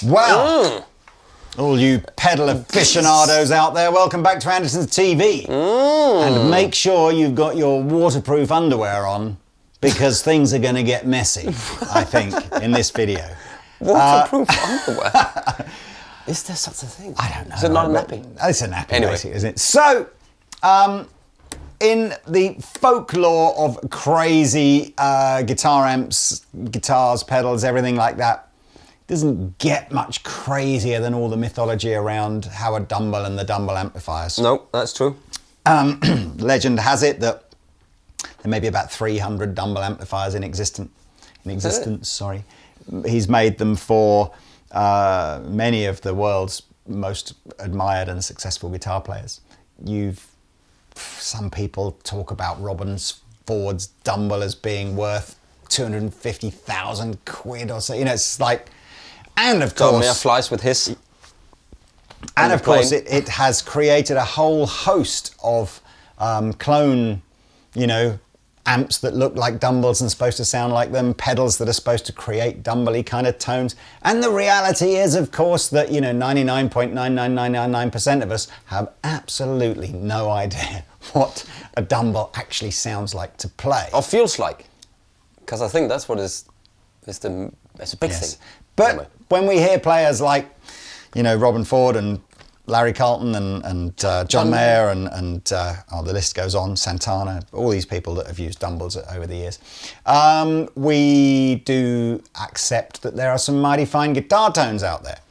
Well, all you pedal aficionados out there, welcome back to Andertons TV. And make sure you've got your waterproof underwear on, because things are going to get messy, I think, in this video. Waterproof underwear? Is there such a thing? I don't know. Is it not a nappy? It's a nappy, anyway. basically, isn't it? So, in the folklore of crazy guitar amps, guitars, pedals, everything like that, doesn't get much crazier than all the mythology around Howard Dumble and the Dumble amplifiers. No, that's true. Legend has it that there may be about 300 Dumble amplifiers in existence. Sorry, he's made them for many of the world's most admired and successful guitar players. Some people talk about Robin Ford's Dumble as being worth 250,000 quid or so. You know, it's like. And of course, flies with his. And of course, it has created a whole host of clone, amps that look like Dumbles and supposed to sound like them, pedals that are supposed to create Dumble-y kind of tones. And the reality is, of course, that 99.99999% of us have absolutely no idea what a Dumble actually sounds like to play, or feels like, because I think that's what it's a big thing. But anyway. When we hear players like, Robin Ford and Larry Carlton and John Mayer and the list goes on, Santana, all these people that have used Dumbles over the years, we do accept that there are some mighty fine guitar tones out there.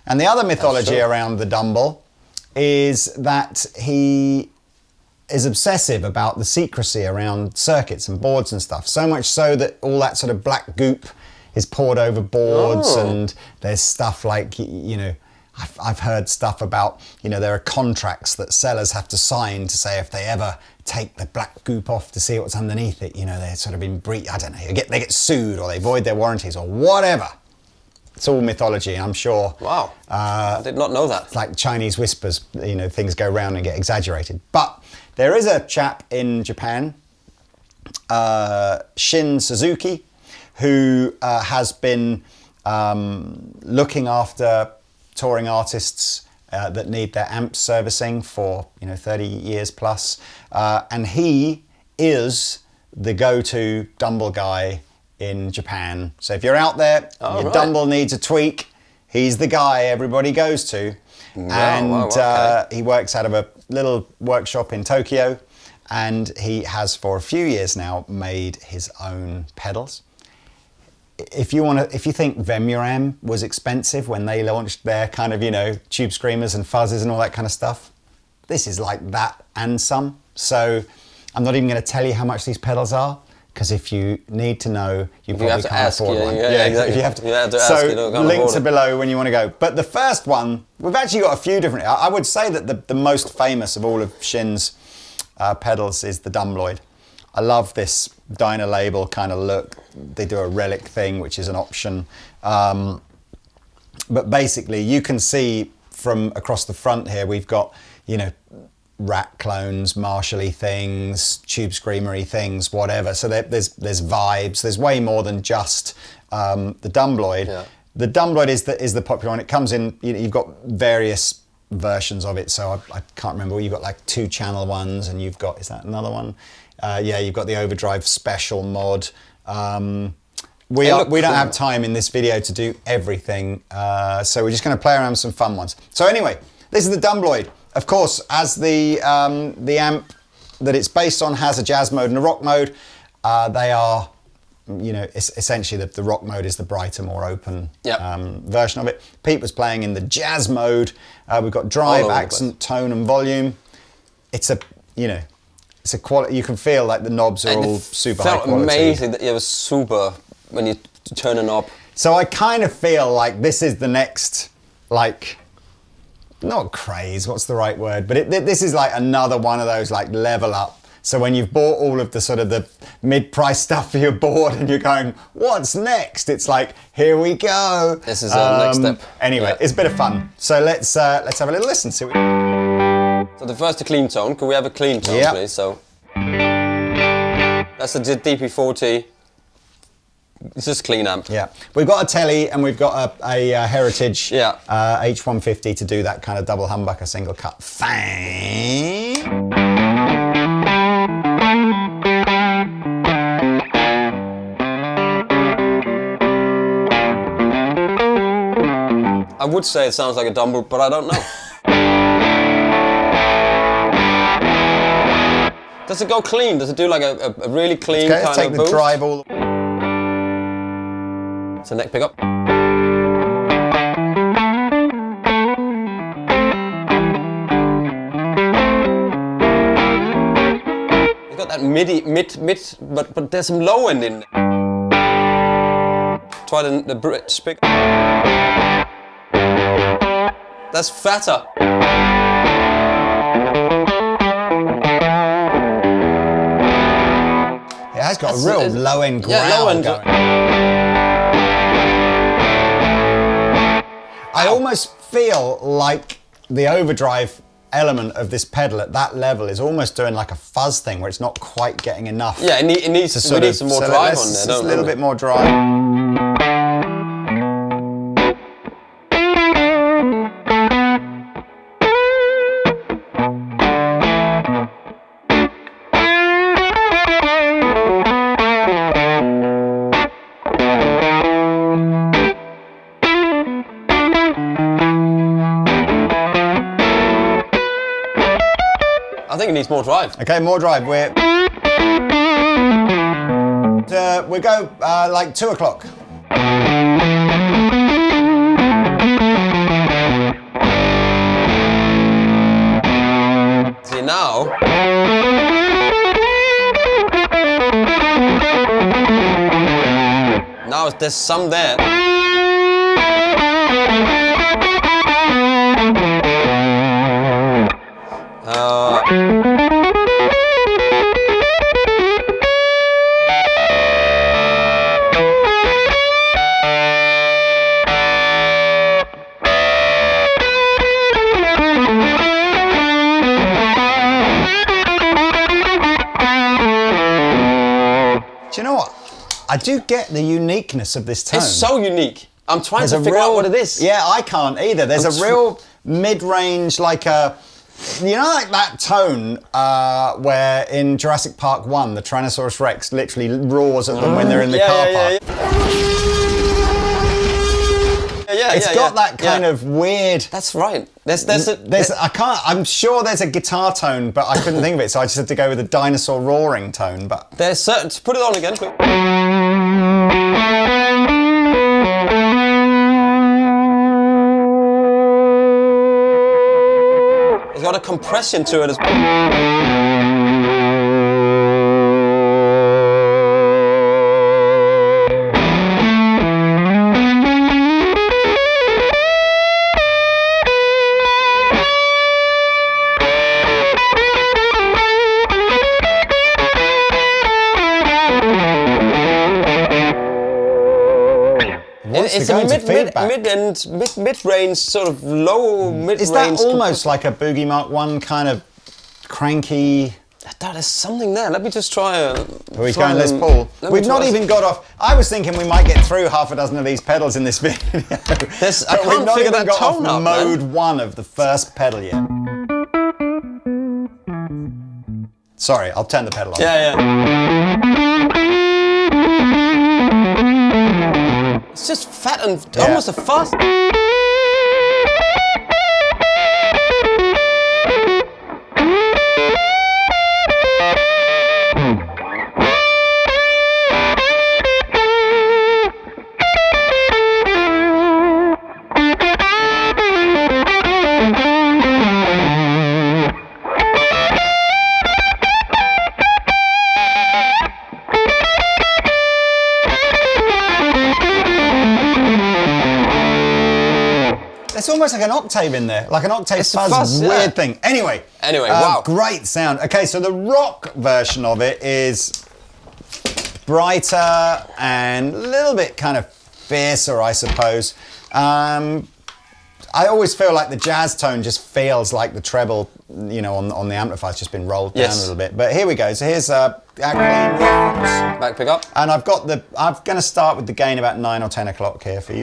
And the other mythology around the Dumble is that he is obsessive about the secrecy around circuits and boards and stuff, so much so that all that sort of black goop is poured over boards, and there's stuff like, I've heard stuff about, there are contracts that sellers have to sign to say if they ever take the black goop off to see what's underneath it, they're sort of in breach, I don't know, they get sued or they void their warranties or whatever. It's all mythology, I'm sure. Wow, I did not know that. It's like Chinese whispers, things go round and get exaggerated. But there is a chap in Japan, Shin Suzuki, who has been looking after touring artists that need their amps servicing for 30 years plus, and he is the go-to Dumble guy in Japan. So if you're out there, your Dumble needs a tweak, he's the guy everybody goes to. He works out of a little workshop in Tokyo, and he has for a few years now made his own pedals. If you think Vemuram was expensive when they launched their kind of, tube screamers and fuzzes and all that kind of stuff, this is like that and some. So I'm not even going to tell you how much these pedals are, because if you need to know, you probably can't afford one. Yeah, exactly. If you have to ask, links are below when you want to go. But the first one, we've actually got a few different. I would say that the most famous of all of Shin's pedals is the Dumbloid. I love this Dyna label kind of look. They do a relic thing, which is an option. But basically, you can see from across the front here, we've got, Rat clones, Marshall-y things, Tube Screamer-y things, whatever. So there's vibes. There's way more than just the Dumbloid. Yeah. The Dumbloid is the popular one. It comes in, you've got various versions of it. So I can't remember. You've got like 2-channel ones, and you've got, is that another one? You've got the Overdrive special mod. We don't have time in this video to do everything, so we're just going to play around with some fun ones. So anyway, this is the Dumbloid. Of course, as the amp that it's based on has a jazz mode and a rock mode, they are, essentially the rock mode is the brighter, more open version of it. Pete was playing in the jazz mode. We've got drive, accent, tone, and volume. It's a, it's a quality. You can feel like the knobs are all super high quality. It felt amazing that it was super when you turn a knob. So I kind of feel like this is the next, like, not craze, what's the right word? But this is like another one of those like level up. So when you've bought all of the sort of the mid-price stuff for your board and you're going, what's next? It's like, here we go. This is our next step. Anyway, it's a bit of fun. So let's have a little listen. See what So the first, a clean tone. Could we have a clean tone, please? So that's the DP40. It's just clean amp. Yeah, we've got a telly and we've got a Heritage H150 to do that kind of double humbucker single cut thing. I would say it sounds like a Dumble, but I don't know. Does it go clean? Does it do like a really clean kind of boost? Let's take the drive all. It's a neck pickup. It's got that mid, but there's some low end in there. Try the bridge pick. That's fatter. It has got a real low end growl. Yeah, low end. I almost feel like the overdrive element of this pedal at that level is almost doing like a fuzz thing where it's not quite getting enough. Yeah, it needs to sort of some more drive on there, don't we? A little bit more drive. I think it needs more drive. Okay, more drive. We go like 2 o'clock. See now. Now there's some there. Do you know what? I do get the uniqueness of this tone. It's so unique. I'm trying to figure out what it is. Yeah, I can't either. There's a real mid-range, like a, you know, like that tone where in Jurassic Park 1, the Tyrannosaurus Rex literally roars at them when they're in the car park. It's got that kind of weird. That's right. I'm sure there's a guitar tone, but I couldn't think of it, so I just had to go with a dinosaur roaring tone. But there's certain. Put it on again, quick. It's got a compression to it as well. It's a mid-range, sort of low mid-range. Is that almost like a Boogie Mark 1 kind of cranky? There's something there. Let me just try a... Are we going Les Paul? We've not even got off... I was thinking we might get through half a dozen of these pedals in this video. I can't figure that tone out, mode 1 of the first pedal yet. Sorry, I'll turn the pedal off. Yeah. It's just fat and almost a fuzz. it's almost like an octave in there, like an octave fuzz, weird thing. Anyway, wow. Great sound. Okay, so the rock version of it is brighter and a little bit kind of fiercer, I suppose. I always feel like the jazz tone just feels like the treble, you know, on the amplifier's just been rolled down a little bit. But here we go. So here's our clean reference. Back pick up. And I'm going to start with the gain about 9 or 10 o'clock here for you.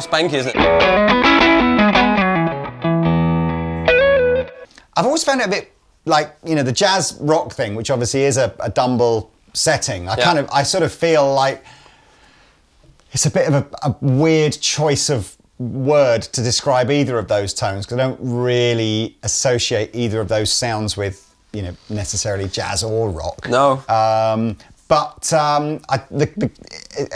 Spanky, isn't it? I've always found it a bit like, you know, the jazz rock thing, which obviously is a Dumble setting. I sort of feel like it's a bit of a weird choice of word to describe either of those tones, because I don't really associate either of those sounds with, you know, necessarily jazz or rock. No.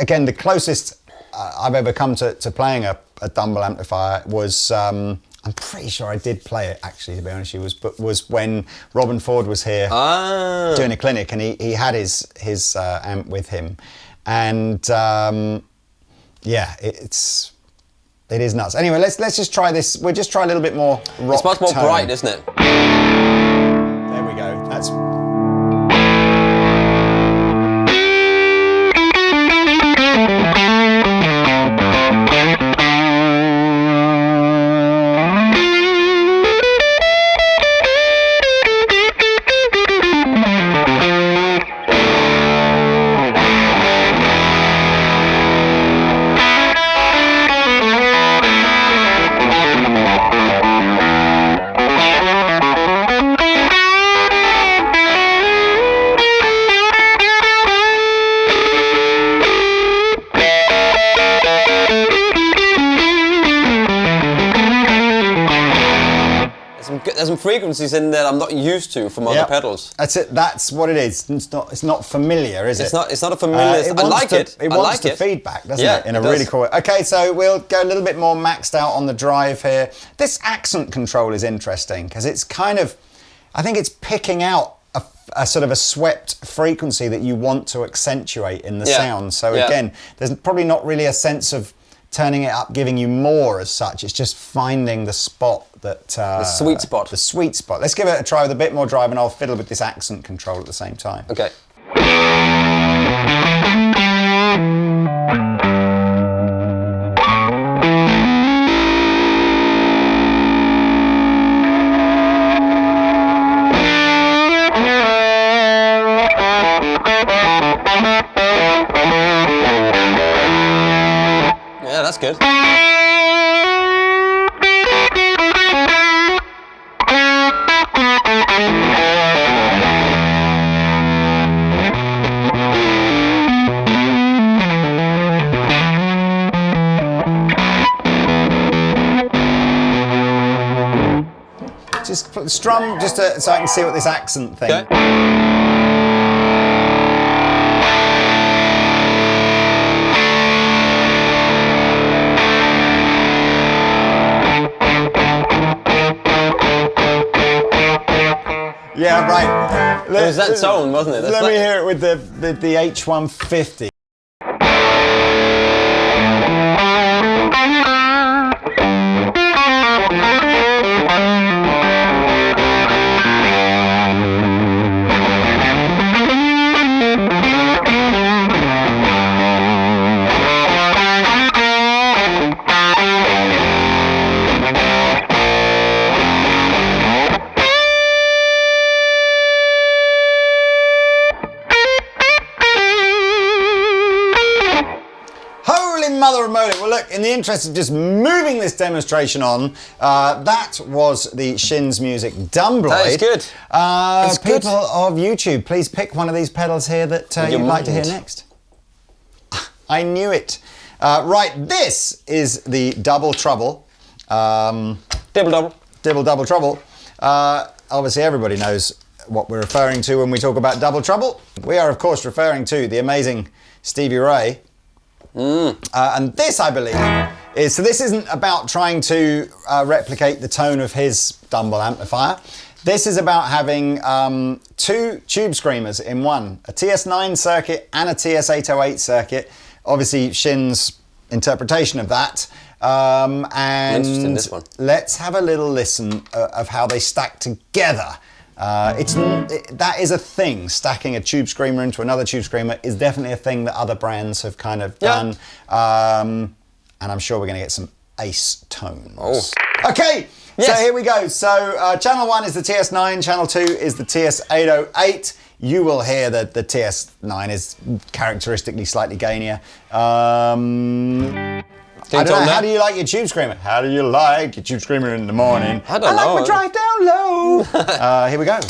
Again, the closest I've ever come to playing a Dumble amplifier was, I'm pretty sure I did play it actually, to be honest with you, was when Robin Ford was here doing a clinic, and he had his amp with him, and yeah, it is nuts. Anyway, let's just try this. We'll just try a little bit more rock. It's much more tone. bright, isn't it? There we go. That's. There's some frequencies in there I'm not used to from other pedals. That's it. That's what it is. It's not familiar, is it? It's not a familiar. I like it. It wants to feedback, doesn't it? In a really cool way. Okay, so we'll go a little bit more maxed out on the drive here. This accent control is interesting because it's kind of, I think it's picking out a sort of a swept frequency that you want to accentuate in the sound. So again, there's probably not really a sense of turning it up, giving you more as such. It's just finding the spot that... the sweet spot. The sweet spot. Let's give it a try with a bit more drive, and I'll fiddle with this accent control at the same time. Okay. Yeah, that's good. Just strum, so I can see what this accent thing. Okay. Yeah, right. It was that tone, wasn't it? Let me hear it with the H150. Mother of motive. Well, look, in the interest of just moving this demonstration on, that was the Shin's Music Dumbloid. That is good. People of YouTube, please pick one of these pedals here that you'd like to hear next. I knew it. Right, this is the Double Trouble. Double. Dibble Double Trouble. Obviously everybody knows what we're referring to when we talk about Double Trouble. We are of course referring to the amazing Stevie Ray. And this, I believe, is, so this isn't about trying to replicate the tone of his Dumble amplifier. This is about having two tube screamers in one, a TS9 circuit and a TS808 circuit. Obviously Shin's interpretation of that. And this one. Let's have a little listen of how they stack together. That is a thing. Stacking a tube screamer into another tube screamer is definitely a thing that other brands have kind of done. And I'm sure we're going to get some ace tones. Oh. Okay, yes. So here we go. So channel 1 is the TS9, channel 2 is the TS808. You will hear that the TS9 is characteristically slightly gainier. I don't know, how do you like your tube screamer? How do you like your tube screamer in the morning? I don't know. I like my drive down low. Here we go.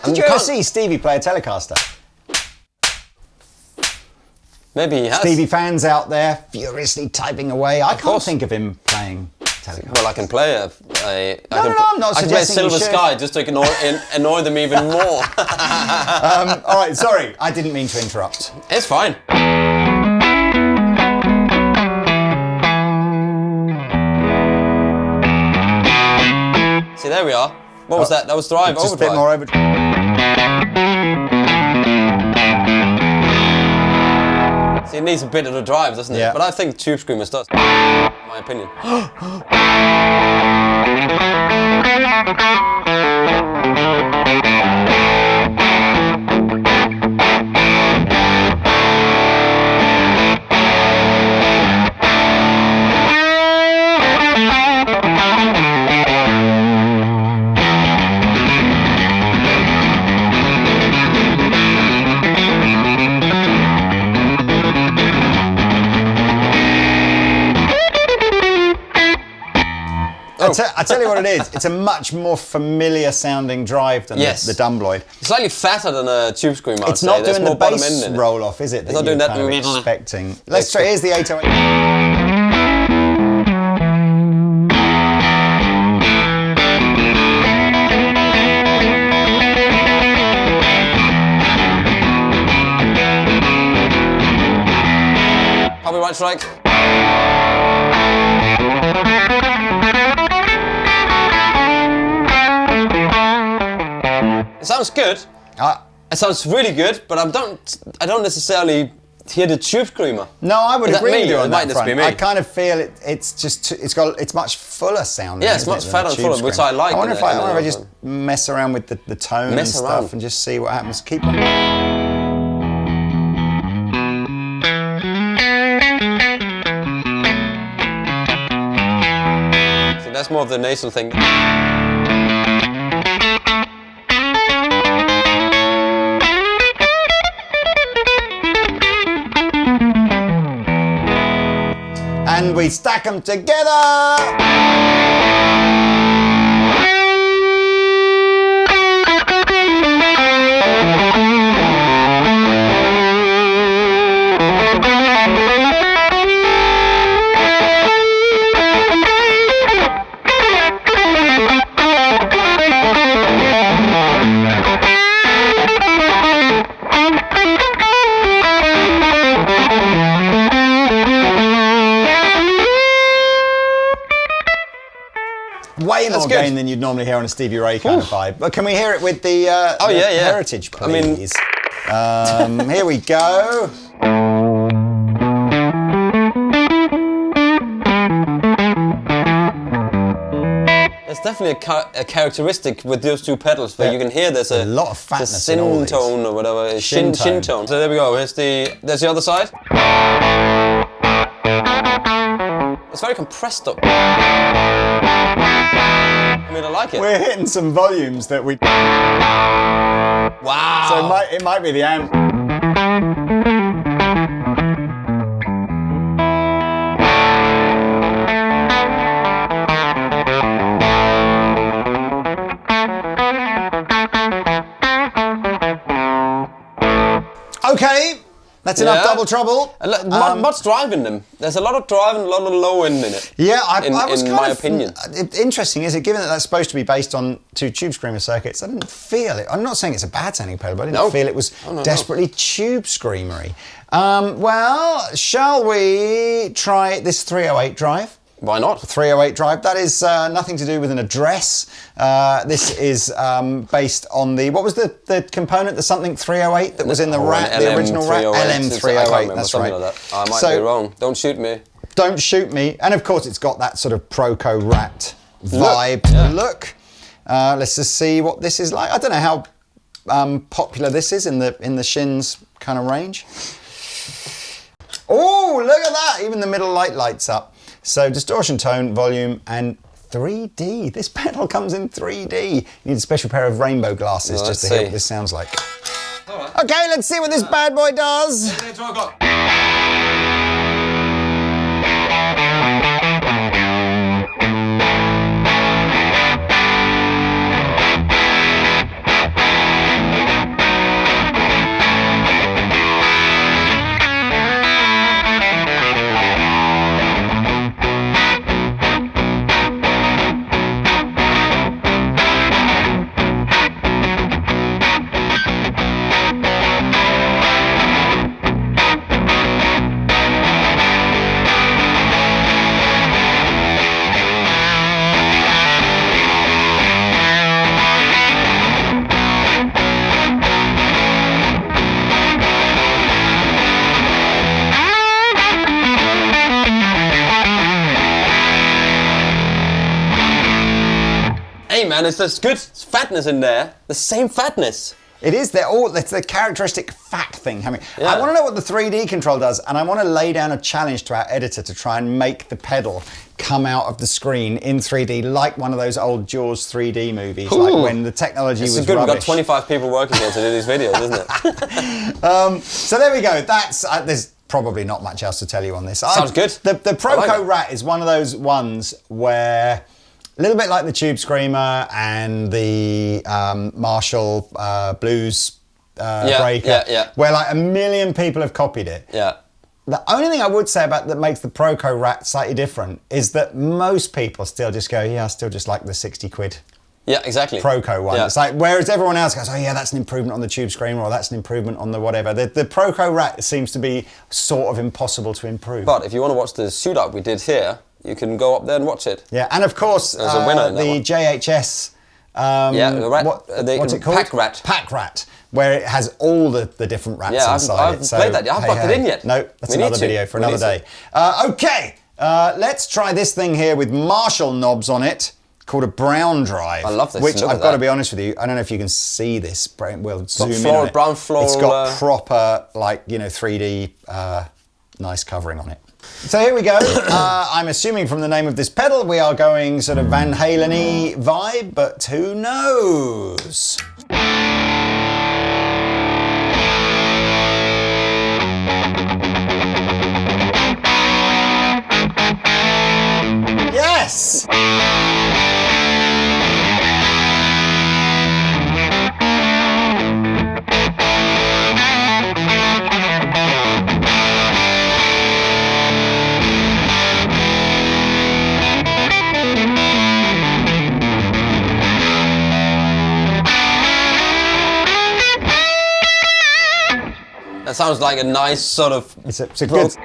Did you ever see Stevie play a Telecaster? Maybe he has. Stevie fans out there furiously typing away. I can't think of him playing Telecaster. Well, I can play I'm not I can play suggesting Silver you should. Sky just to annoy them even more. All right, sorry, I didn't mean to interrupt. It's fine. See, there we are. What was that? That was Drive, Just Overdrive. a bit more overdrive. See, it needs a bit of the drive, doesn't it? Yeah. But I think Tube Screamers does, in my opinion. I tell you what it is. It's a much more familiar sounding drive than the Dumbloid. It's slightly fatter than a Tube Screamer. It's not doing the bass roll off, is it? It's not doing that. Kind of expecting. Let's try. Here's the 808. Copyright strike. It sounds good. It sounds really good, but I don't necessarily hear the Tube Screamer. No, I would agree with you on that front. Be me. I kind of feel it's much fuller sounding. Yeah, it's much fatter and fuller, which I like. I wonder if I just mess around with the tone and stuff and just see what happens. Keep on. See, that's more of the nasal thing. And we stack them together. Way more gain than you'd normally hear on a Stevie Ray kind of vibe. But can we hear it with the, Heritage, please? Here we go. There's definitely a characteristic with those two pedals where you can hear there's a lot of fatness the Shin tone or whatever. Shin tone. So there we go. There's the other side. It's very compressed up. I mean, I like it. We're hitting some volumes that we. Wow. So it might be the amp. That's enough double trouble. Much drive in them. There's a lot of drive and a lot of low end in it. Yeah, I was in kind my of, opinion. Interesting, is it? Given that that's supposed to be based on 2 Tube Screamer circuits, I didn't feel it. I'm not saying it's a bad sounding pedal, but I didn't feel it was desperately Tube Screamery. Well, shall we try this 308 drive? Why not? 308 drive. That is nothing to do with an address. This is based on the, what was the component, the something 308 that was in the rack, the original rack? LM308, that's right. Like that. I might be wrong. Don't shoot me. Don't shoot me. And of course it's got that sort of Proco Rat vibe look. Let's just see what this is like. I don't know how popular this is in the Shin's kind of range. Oh, look at that! Even the middle light lights up. So distortion, tone, volume, and 3D. This pedal comes in 3D. You need a special pair of rainbow glasses just to hear what this sounds like. Right. Okay, let's see what this bad boy does. Hey man, it's this good fatness in there. The same fatness. It is. It's the characteristic fat thing. I mean, I want to know what the 3D control does, and I want to lay down a challenge to our editor to try and make the pedal come out of the screen in 3D, like one of those old Jaws 3D movies, like when the technology was good. rubbish. We've got 25 people working here to do these videos, isn't it? So there we go. That's there's probably not much else to tell you on this. Sounds good. The Proco Rat is one of those ones where, a little bit like the Tube Screamer and the Marshall Blues Breaker, where like 1 million people have copied it. Yeah. The only thing I would say about that makes the Proco Rat slightly different is that most people still just go, yeah, I still just like the 60 quid. Yeah, exactly. Proco one. Yeah. It's like, whereas everyone else goes, oh yeah, that's an improvement on the Tube Screamer, or that's an improvement on the whatever. The Proco Rat seems to be sort of impossible to improve. But if you want to watch the shoot up we did here, you can go up there and watch it. Yeah, and of course, There's a winner in that the one. JHS. What's it called? Pack Rat. Pack Rat, where it has all the different rats inside I've it. played that. I haven't plugged it in yet. No, that's another video for another day. Okay, let's try this thing here with Marshall knobs on it, called a brown drive. I love this. Which I've got to be honest with you, I don't know if you can see this. We'll zoom in on it. Brown floral. It's got proper, 3D nice covering on it. So here we go. I'm assuming from the name of this pedal we are going sort of Van Halen-y vibe, but who knows? Yes! That sounds like a nice sort of... It's a good...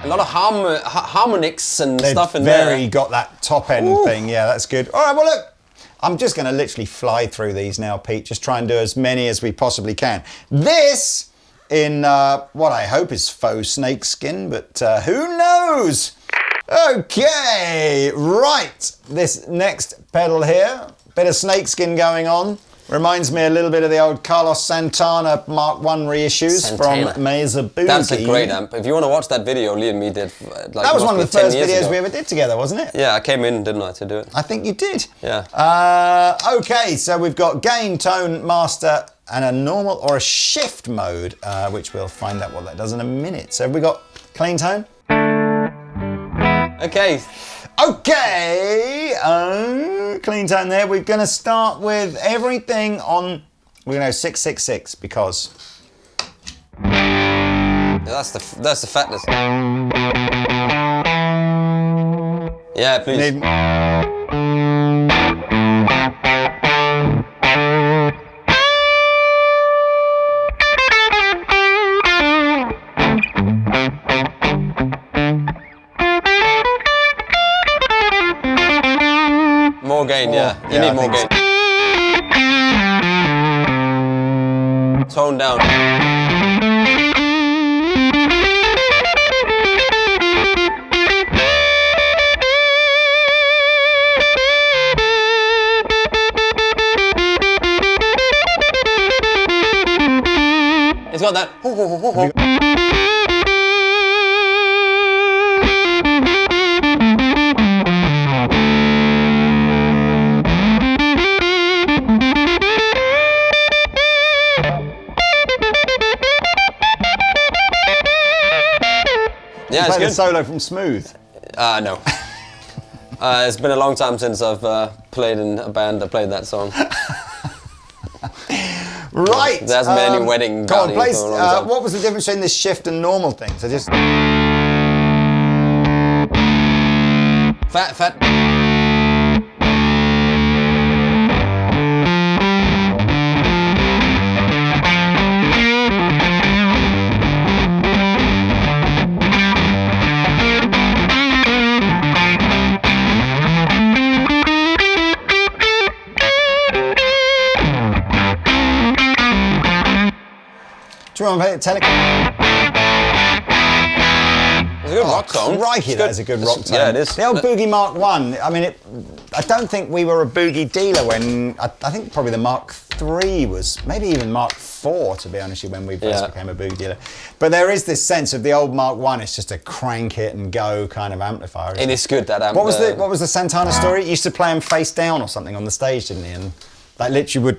A lot of harmonics and stuff in there. there. Got that top end thing. Yeah, that's good. All right, well, look, I'm just going to literally fly through these now, Pete. Just try and do as many as we possibly can. This in what I hope is faux snake skin, but who knows? Okay, right. This next pedal here, bit of snake skin going on. Reminds me a little bit of the old Carlos Santana Mark I reissues Santana. from Mesa Boogie. That's a great amp. If you want to watch that video Lee and me did, like, That was one of the first 10 years videos ago. we ever did together, wasn't it? Yeah, I came in, didn't I, to do it? I think you did. Yeah. Okay, so we've got gain, tone, master, and a normal or a shift mode, which we'll find out what that does in a minute. So have we got clean tone? Okay. Okay, clean tone there. We're going to start with everything on, we're going to go 666 because... Yeah, that's the fatness. Yeah, please. More gain, yeah. You need more gain. Tone down. It's got that. Yeah, it's Play the good. solo from Smooth. No. It's been a long time since I've played in a band that played that song. Right. There's many wedding Go on, parties please. for a long time. What was the difference between this shift and normal thing? So just... Fat. Do you want to play it? It's a good rock tone. Crikey, that is a good rock tone. Yeah, it is. The old Boogie Mark I, I mean, I don't think we were a Boogie dealer when, I think probably the Mark III was, maybe even Mark IV, to be honest with you, when we first became a Boogie dealer. But there is this sense of the old Mark I, it's just a crank it and go kind of amplifier. It is good, that amp. What was the Santana story? He used to play them face down or something on the stage, didn't he? And like literally would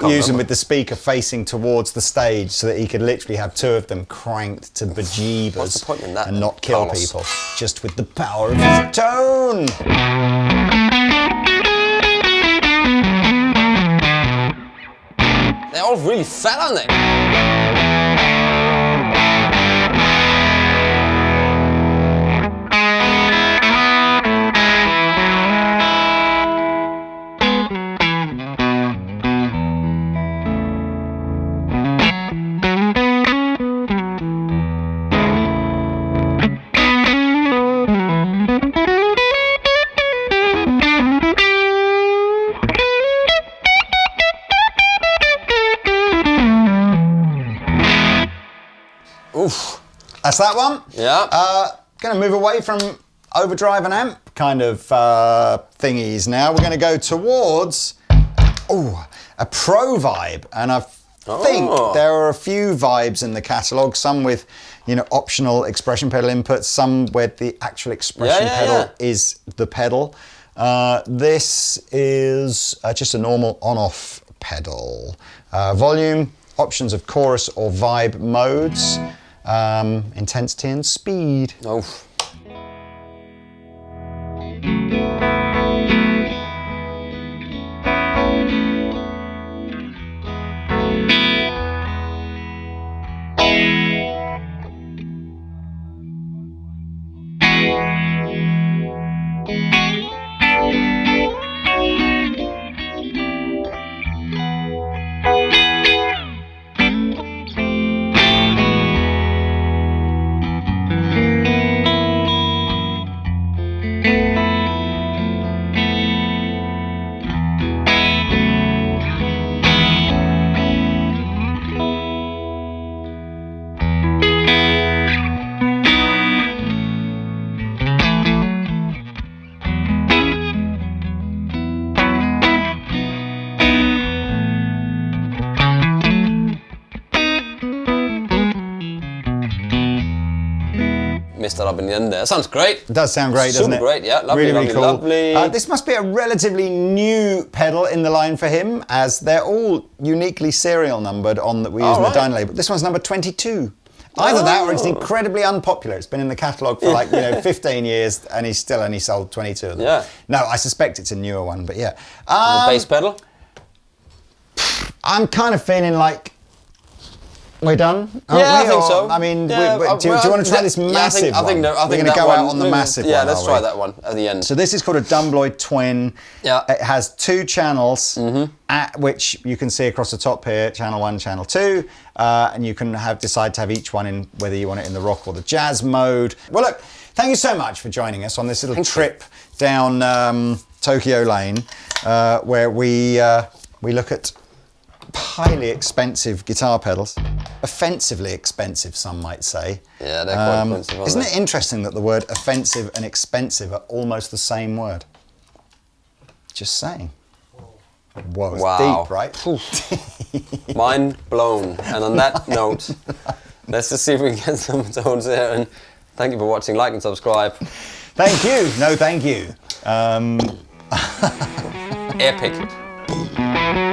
use them with the speaker facing towards the stage so that he could literally have two of them cranked to bejeebers. What's the point in that, and not kill Carlos? people, just with the power of his tone. They're all really fat, aren't they? Oof. That's that one. Yeah. Going to move away from overdrive and amp kind of thingies now. We're going to go towards a pro vibe, and I think there are a few vibes in the catalogue. Some with, optional expression pedal inputs. Some where the actual expression pedal is the pedal. This is just a normal on-off pedal. Volume, options of chorus or vibe modes, intensity and speed. Oof. messed that up in the end there. Sounds great. It does sound great, doesn't it? Super great, yeah. Lovely, really, lovely, really cool. lovely. This must be a relatively new pedal in the line for him, as they're all uniquely serial numbered on that we use in the Dyna label. This one's number 22. Either that or it's incredibly unpopular. It's been in the catalogue for 15 years and he's still only sold 22 of them. Yeah. No, I suspect it's a newer one, but yeah. The bass pedal? I'm kind of feeling like we're done. I think so. I mean, Yeah, do you want to try this massive I think one? we're going to go out on the massive one, Yeah, let's are try we? that one at the end. So this is called a Dumbloid Twin. Yeah. It has 2 channels, at which you can see across the top here, channel 1, channel 2, and you can decide to have each one in whether you want it in the rock or the jazz mode. Well, look, thank you so much for joining us on this little trip down Tokyo Lane, where we look at highly expensive guitar pedals, offensively expensive, some might say. Yeah, they're quite expensive, aren't Isn't they? it interesting that the word offensive and expensive are almost the same word? Just saying. Whoa, it's Wow. deep, right? Mind blown. And on that note, let's just see if we can get some tones here. And thank you for watching. Like and subscribe. Thank you. No, thank you. Epic.